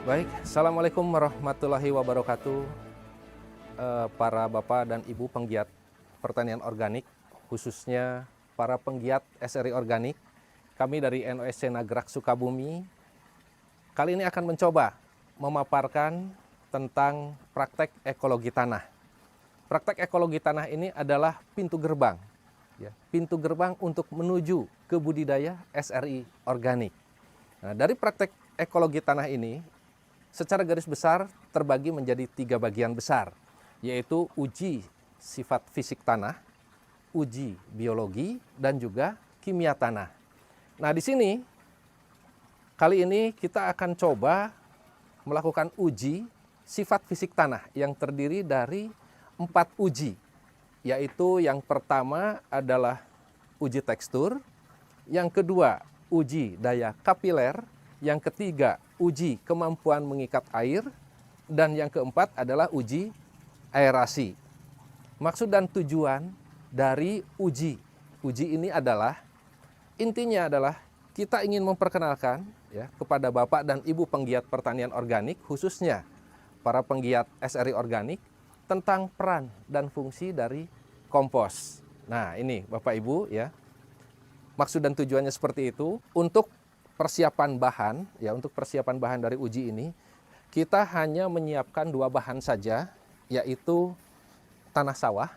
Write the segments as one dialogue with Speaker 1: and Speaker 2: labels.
Speaker 1: Baik, Assalamualaikum warahmatullahi wabarakatuh. Para Bapak dan Ibu penggiat pertanian organik, khususnya para penggiat SRI organik, kami dari NOSC Nagrak Sukabumi, kali ini akan mencoba memaparkan tentang praktek ekologi tanah. Praktek ekologi tanah ini adalah pintu gerbang, pintu gerbang untuk menuju ke budidaya SRI organik. Nah, dari praktek ekologi tanah ini, secara garis besar terbagi menjadi 3 bagian besar, yaitu uji sifat fisik tanah, uji biologi, dan juga kimia tanah. Nah, di sini kali ini kita akan coba melakukan uji sifat fisik tanah yang terdiri dari 4 uji, yaitu yang pertama adalah uji tekstur, yang kedua uji daya kapiler, yang ketiga uji kemampuan mengikat air, dan yang keempat adalah uji aerasi. Maksud dan tujuan dari uji ini adalah, intinya adalah kita ingin memperkenalkan kepada Bapak dan Ibu penggiat pertanian organik, khususnya para penggiat SRI organik, tentang peran dan fungsi dari kompos. Nah, ini Bapak Ibu ya. Maksud dan tujuannya seperti itu. Untuk persiapan bahan, untuk persiapan bahan dari uji ini, kita hanya menyiapkan 2 bahan saja, yaitu tanah sawah,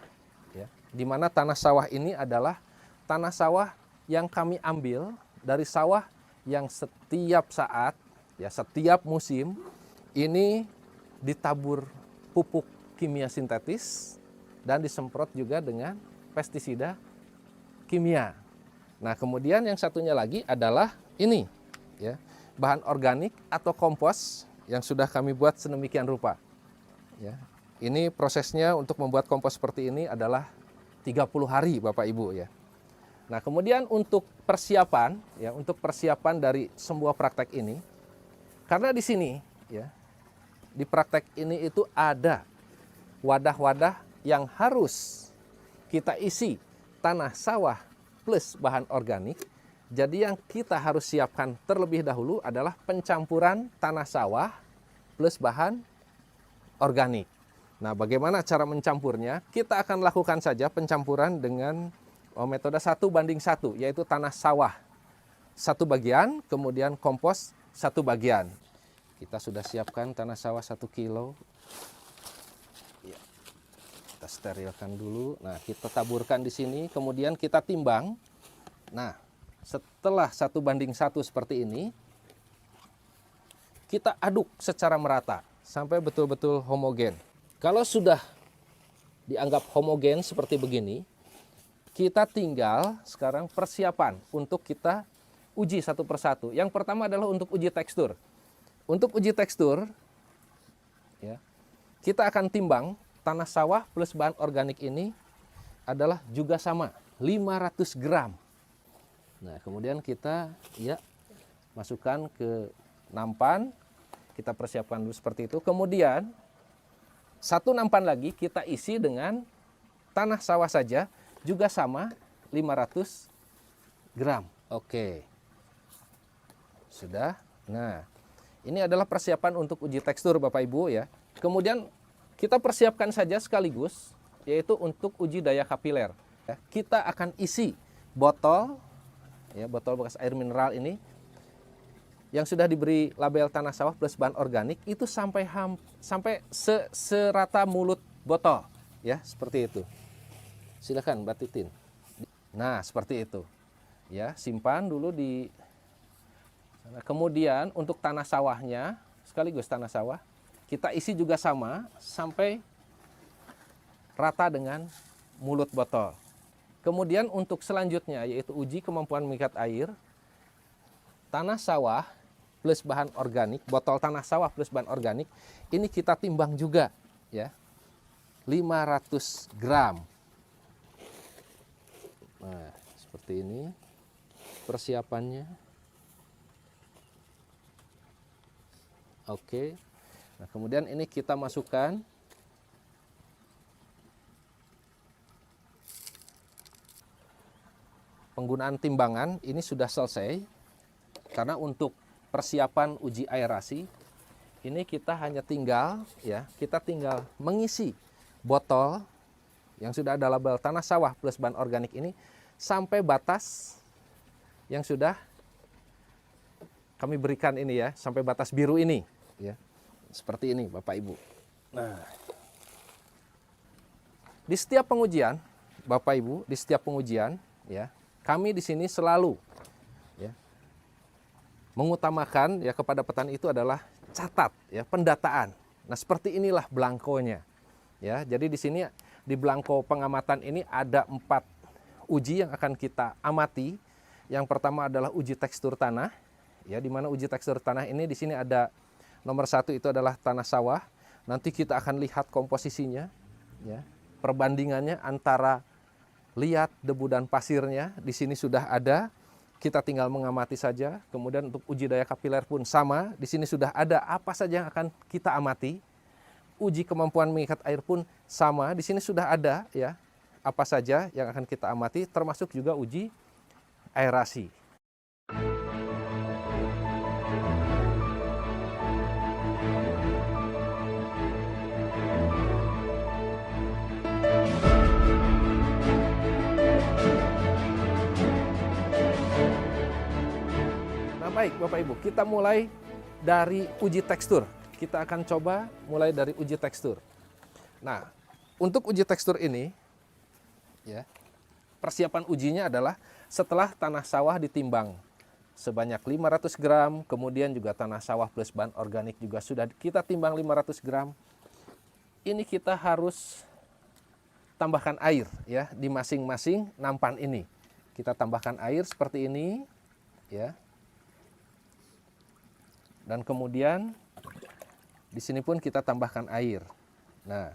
Speaker 1: di mana tanah sawah ini adalah tanah sawah yang kami ambil dari sawah yang setiap saat, setiap musim, ini ditabur pupuk kimia sintetis dan disemprot juga dengan pestisida kimia. Nah, kemudian yang satunya lagi adalah ini, bahan organik atau kompos yang sudah kami buat sedemikian rupa. Ini prosesnya untuk membuat kompos seperti ini adalah 30 hari Bapak Ibu ya. Nah, kemudian untuk persiapan, untuk persiapan dari semua praktek ini, karena di sini di praktek ini itu ada wadah-wadah yang harus kita isi tanah sawah plus bahan organik. Jadi yang kita harus siapkan terlebih dahulu adalah pencampuran tanah sawah plus bahan organik. Nah, bagaimana cara mencampurnya? Kita akan lakukan saja pencampuran dengan metode 1:1, yaitu tanah sawah 1 bagian, kemudian kompos 1 bagian. Kita sudah siapkan tanah sawah 1 kilo. Kita sterilkan dulu. Nah, kita taburkan di sini, kemudian kita timbang. Nah, setelah 1:1 seperti ini, kita aduk secara merata sampai betul-betul homogen. Kalau sudah dianggap homogen seperti begini, kita tinggal sekarang persiapan untuk kita uji satu persatu. Yang pertama adalah untuk uji tekstur. Untuk uji tekstur, kita akan timbang tanah sawah plus bahan organik ini adalah juga sama, 500 gram. Nah, kemudian kita masukkan ke nampan, kita persiapkan dulu seperti itu. Kemudian 1 nampan lagi kita isi dengan tanah sawah saja, juga sama 500 gram. Oke. Sudah. Nah, ini adalah persiapan untuk uji tekstur Bapak Ibu ya. Kemudian kita persiapkan saja sekaligus, yaitu untuk uji daya kapiler. Kita akan isi botol, botol bekas air mineral ini, yang sudah diberi label tanah sawah plus bahan organik, itu sampai serata mulut botol, seperti itu. Silakan Mbak Titin. Nah, seperti itu. Simpan dulu di sana. Kemudian untuk tanah sawahnya, sekaligus tanah sawah, kita isi juga sama sampai rata dengan mulut botol. Kemudian untuk selanjutnya, yaitu uji kemampuan mengikat air, tanah sawah plus bahan organik, botol tanah sawah plus bahan organik, ini kita timbang juga 500 gram. Nah, seperti ini persiapannya. Oke. Nah, kemudian ini kita masukkan penggunaan timbangan ini sudah selesai, karena untuk persiapan uji aerasi Ini kita hanya tinggal mengisi botol yang sudah ada label tanah sawah plus bahan organik ini sampai batas yang sudah kami berikan ini ya, sampai batas biru ini ya. Seperti ini Bapak Ibu. Nah, di setiap pengujian Bapak Ibu, di setiap pengujian ya, kami di sini selalu ya mengutamakan ya kepada petani itu adalah catat ya, pendataan. Nah, seperti inilah belangkonya. Ya, jadi di sini di belangko pengamatan ini ada 4 uji yang akan kita amati. Yang pertama adalah uji tekstur tanah. Ya, di mana uji tekstur tanah ini di sini ada nomor 1 itu adalah tanah sawah. Nanti kita akan lihat komposisinya ya, perbandingannya antara liat, debu dan pasirnya di sini sudah ada. Kita tinggal mengamati saja. Kemudian untuk uji daya kapiler pun sama. Di sini sudah ada apa saja yang akan kita amati. Uji kemampuan mengikat air pun sama. Di sini sudah ada ya apa saja yang akan kita amati, termasuk juga uji aerasi. Baik Bapak Ibu, kita mulai dari uji tekstur. Kita akan coba mulai dari uji tekstur. Nah, untuk uji tekstur ini, ya, persiapan ujinya adalah setelah tanah sawah ditimbang sebanyak 500 gram, kemudian juga tanah sawah plus bahan organik juga sudah kita timbang 500 gram. Ini kita harus tambahkan air ya di masing-masing nampan ini. Kita tambahkan air seperti ini, ya. Dan kemudian di sini pun kita tambahkan air. Nah,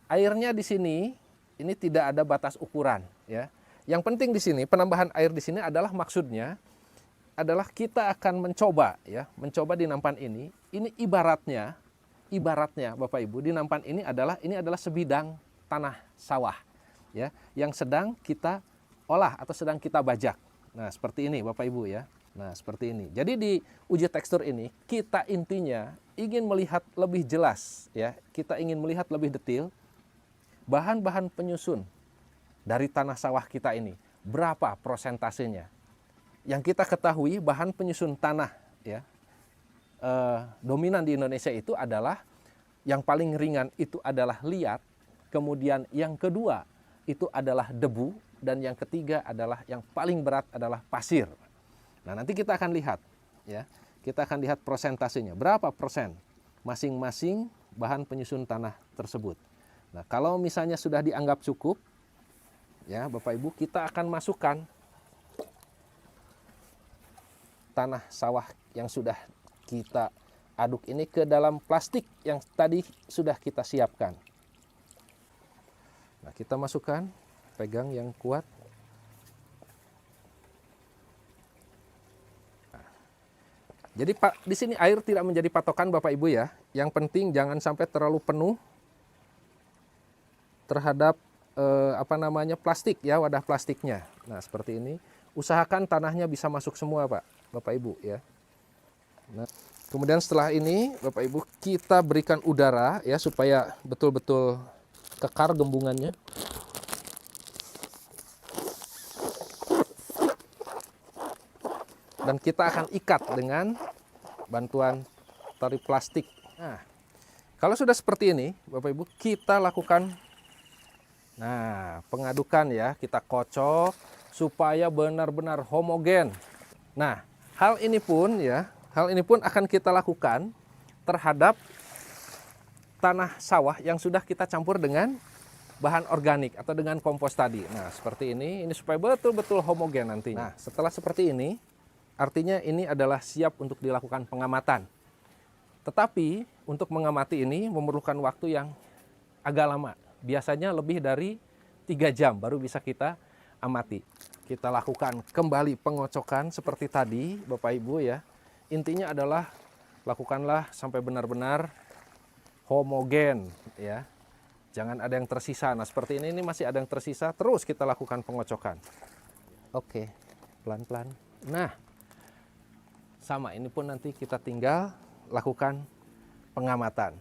Speaker 1: airnya di sini ini tidak ada batas ukuran ya. Yang penting di sini penambahan air di sini adalah maksudnya adalah kita akan mencoba ya, mencoba di nampan ini. Ini ibaratnya Bapak Ibu, di nampan ini adalah sebidang tanah sawah ya yang sedang kita olah atau sedang kita bajak. Nah, seperti ini Bapak Ibu ya. Nah, seperti ini. Jadi di uji tekstur ini kita intinya ingin melihat lebih jelas ya. Kita ingin melihat lebih detail bahan-bahan penyusun dari tanah sawah kita ini. Berapa prosentasenya? Yang kita ketahui bahan penyusun tanah ya dominan di Indonesia itu adalah yang paling ringan itu adalah liat, kemudian yang kedua itu adalah debu, dan yang ketiga adalah yang paling berat adalah pasir. Nah, nanti kita akan lihat ya. Kita akan lihat prosentasenya. Berapa persen masing-masing bahan penyusun tanah tersebut. Nah, kalau misalnya sudah dianggap cukup ya, Bapak Ibu, kita akan masukkan tanah sawah yang sudah kita aduk ini ke dalam plastik yang tadi sudah kita siapkan. Nah, kita masukkan, pegang yang kuat. Jadi di sini air tidak menjadi patokan Bapak Ibu ya. Yang penting jangan sampai terlalu penuh terhadap plastik ya, wadah plastiknya. Nah, seperti ini. Usahakan tanahnya bisa masuk semua Bapak Ibu ya. Nah, kemudian setelah ini Bapak Ibu kita berikan udara ya supaya betul-betul kekar gembungannya. Dan kita akan ikat dengan bantuan tali plastik. Nah, kalau sudah seperti ini, Bapak Ibu, kita lakukan pengadukan ya, kita kocok supaya benar-benar homogen. Nah, hal ini pun akan kita lakukan terhadap tanah sawah yang sudah kita campur dengan bahan organik atau dengan kompos tadi. Nah, seperti ini supaya betul-betul homogen nantinya. Nah, setelah seperti ini, artinya ini adalah siap untuk dilakukan pengamatan. Tetapi untuk mengamati ini memerlukan waktu yang agak lama. Biasanya lebih dari 3 jam baru bisa kita amati. Kita lakukan kembali pengocokan seperti tadi Bapak Ibu ya. Intinya adalah lakukanlah sampai benar-benar homogen ya. Jangan ada yang tersisa. Nah, seperti ini masih ada yang tersisa, terus kita lakukan pengocokan. Oke, pelan-pelan. Nah, sama, ini pun nanti kita tinggal lakukan pengamatan.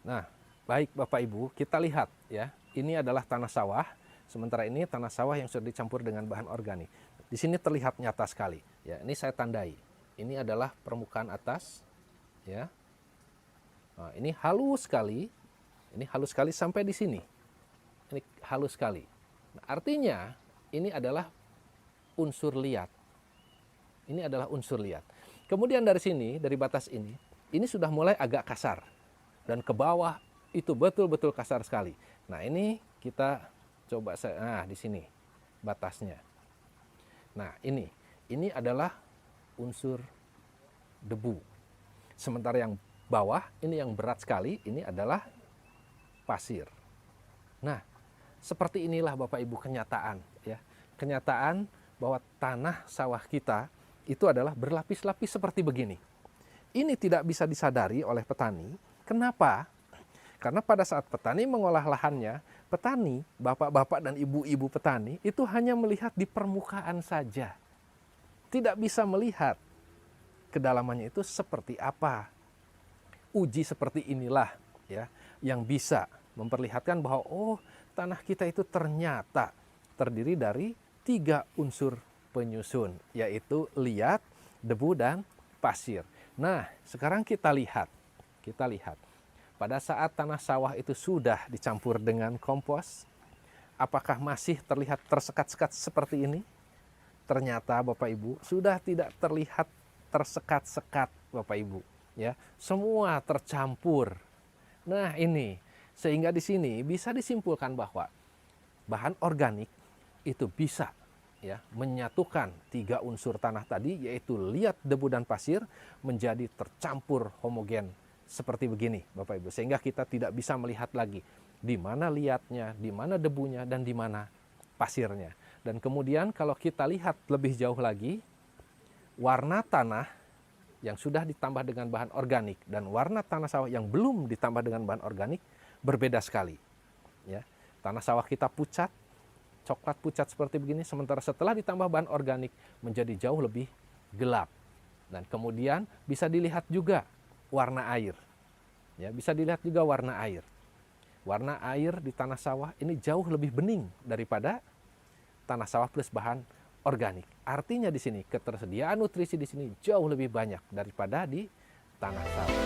Speaker 1: Nah, baik Bapak Ibu, kita lihat ya. Ini adalah tanah sawah, sementara ini tanah sawah yang sudah dicampur dengan bahan organik. Di sini terlihat nyata sekali. Ya, ini saya tandai. Ini adalah permukaan atas, ya. Nah, ini halus sekali. Ini halus sekali sampai di sini. Ini halus sekali. Nah, artinya ini adalah unsur liat. Ini adalah unsur liat. Kemudian dari sini, dari batas ini sudah mulai agak kasar. Dan ke bawah itu betul-betul kasar sekali. Nah, ini kita coba, nah di sini batasnya. Nah, ini adalah unsur debu. Sementara yang bawah, ini yang berat sekali, ini adalah pasir. Nah, seperti inilah Bapak Ibu kenyataan ya. Kenyataan bahwa tanah sawah kita itu adalah berlapis-lapis seperti begini. Ini tidak bisa disadari oleh petani. Kenapa? Karena pada saat petani mengolah lahannya, petani, bapak-bapak dan ibu-ibu petani itu hanya melihat di permukaan saja. Tidak bisa melihat kedalamannya itu seperti apa. Uji seperti inilah ya yang bisa memperlihatkan bahwa oh, tanah kita itu ternyata terdiri dari 3 unsur penyusun, yaitu liat, debu, dan pasir. Nah, sekarang kita lihat. Pada saat tanah sawah itu sudah dicampur dengan kompos, apakah masih terlihat tersekat-sekat seperti ini? Ternyata Bapak Ibu sudah tidak terlihat tersekat-sekat Bapak Ibu, ya. Semua tercampur. Nah, ini sehingga di sini bisa disimpulkan bahwa bahan organik itu bisa ya menyatukan 3 unsur tanah tadi, yaitu liat, debu, dan pasir menjadi tercampur homogen seperti begini Bapak Ibu, sehingga kita tidak bisa melihat lagi di mana liatnya, di mana debunya, dan di mana pasirnya. Dan kemudian kalau kita lihat lebih jauh lagi, warna tanah yang sudah ditambah dengan bahan organik dan warna tanah sawah yang belum ditambah dengan bahan organik berbeda sekali. Ya, tanah sawah kita pucat, coklat pucat seperti begini, sementara setelah ditambah bahan organik menjadi jauh lebih gelap. Dan kemudian bisa dilihat juga warna air. Ya, bisa dilihat juga warna air. Warna air di tanah sawah ini jauh lebih bening daripada tanah sawah plus bahan organik. Artinya di sini ketersediaan nutrisi di sini jauh lebih banyak daripada di tanah sawah.